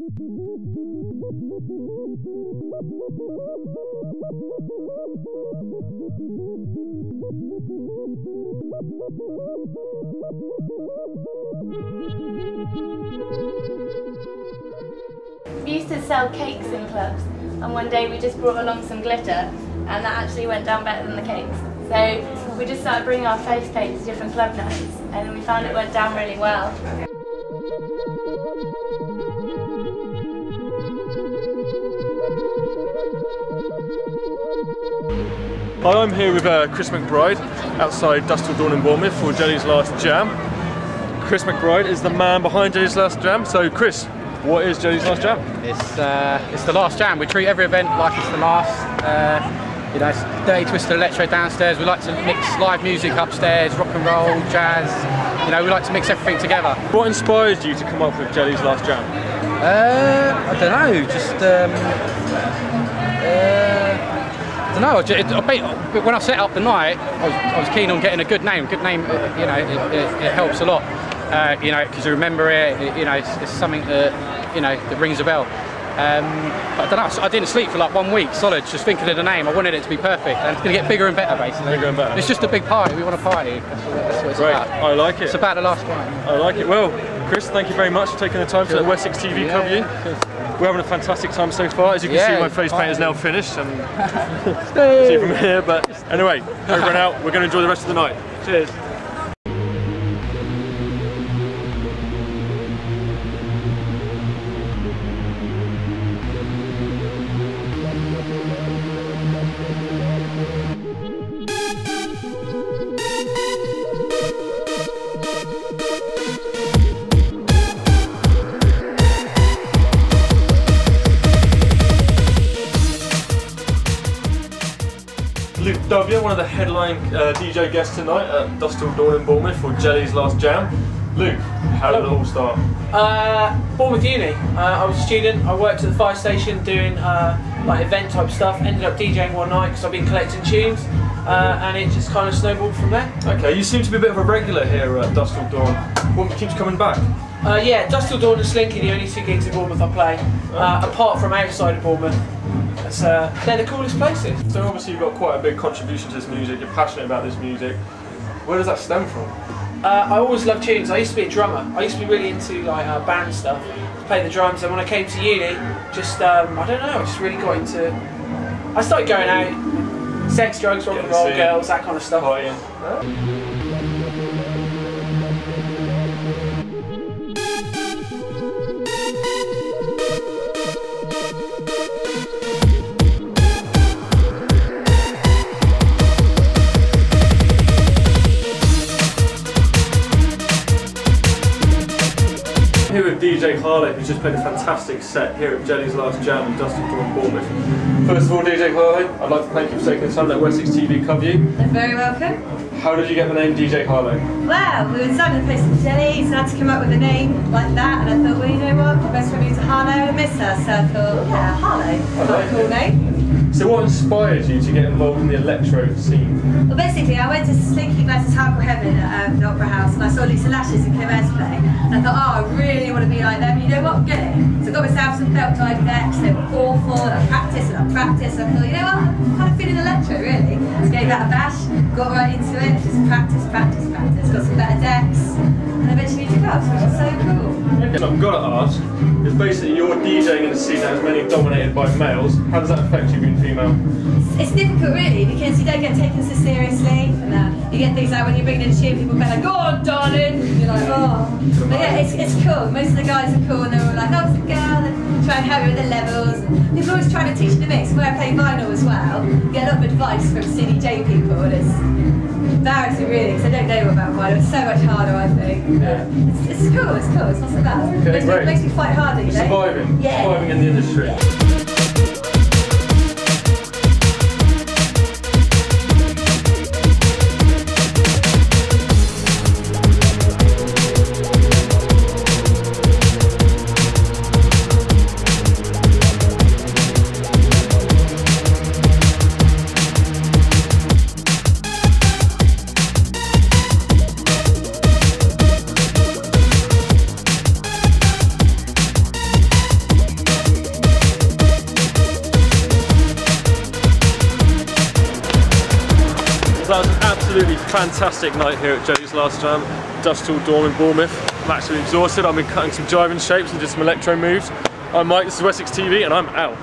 We used to sell cakes in clubs, and one day we just brought along some glitter, and that actually went down better than the cakes. So we just started bringing our face paint to different club nights, and we found it went down really well. Hi, I'm here with Chris McBride outside Dusk in Bournemouth for Jelly's Last Jam. Chris McBride is the man behind Jelly's Last Jam. So Chris, what is Jelly's Last Jam? It's the last jam. We treat every event like it's the last. You know, it's Dirty Twisted Electro downstairs. We like to mix live music upstairs, rock and roll, jazz. You know, we like to mix everything together. What inspired you to come up with Jelly's Last Jam? I don't know. Just I don't know. When I set up the night, I was keen on getting a good name. Good name, you know, it helps a lot. You know, because you remember it. You know, it's something that, you know, that rings a bell. But I don't know, I didn't sleep for like 1 week solid just thinking of the name. I wanted it to be perfect, and it's going to get bigger and better basically. Bigger and better. It's just a big party, we want to party. That's what it's Great. about. I like it. It's about the last one. I like it. Well, Chris, thank you very much for taking the time to let WessexTv cover you. We're having a fantastic time so far. As you can see, my face paint is now finished, and see from here. But anyway, over and out. We're going to enjoy the rest of the night. Cheers. Luke W, one of the headline DJ guests tonight at Dusk in Bournemouth for Jelly's Last Jam. Luke, how did it all start? Bournemouth Uni. I was a student. I worked at the fire station doing like event type stuff. Ended up DJing one night because I've been collecting tunes, and it just kind of snowballed from there. Okay, you seem to be a bit of a regular here at Dusk till Dawn. What keeps coming back? Yeah, Dusk till Dawn and Slinky, the only two gigs in Bournemouth I play, apart from outside of Bournemouth. They're the coolest places. So obviously you've got quite a big contribution to this music, you're passionate about this music. Where does that stem from? I always loved tunes. I used to be a drummer. I used to be really into like band stuff, play the drums, and when I came to uni, just I don't know, I just really got into, I started going out, sex, drugs, rock and roll, girls, that kind of stuff. Here with DJ Harley, who's just played a fantastic set here at Jelly's Last Jam in Dusk in Bournemouth. First of all, DJ Harley, I'd like to thank you for taking the time to let WessexTv cover you. You're very welcome. How did you get the name DJ Harley? Well, we were designing the place for Jelly, so I had to come up with a name like that, and I thought, well, you know what, my best friend is Harlow, I miss her, so I thought, yeah, Harlow, quite a cool name. So what inspired you to get involved in the electro scene? Well, basically, I went to Slinky vs Hardcore Heaven at the Opera House, and I saw Lisa Lashes and Claire's play, and I thought, oh, I really want to be like them. You know what, get it. So I got myself some belt drive decks, they were awful, and I practiced, and I thought, you know what, I'm kind of feeling electro, really. So gave that a bash, got right into it, just practice, got some better decks, and eventually took off, which is so cool. I've got to ask, is basically you're DJing in a scene that is mainly dominated by males. How does that affect you being female? It's difficult really, because you don't get taken so seriously, and you get things like when you bring in a tune, people go like, go on darling, and you're like, oh. But yeah, it's cool. Most of the guys are cool, and they're all like, oh, it's a girl, and try and help you with the levels. And people always try to teach the mix. When I play vinyl as well, you get a lot of advice from CDJ people, and it's embarrassing really, because I don't know about vinyl. It's so much harder, I think. Yeah. It's cool, it's not so bad. Okay, It makes me fight harder, you know? Surviving, yeah. surviving in the industry. Yeah. that was an absolutely fantastic night here at Joe's last Dusk till dawn in Bournemouth. I'm absolutely exhausted. I've been cutting some driving shapes and did some electro moves. I'm Mike, this is WessexTv, and I'm out.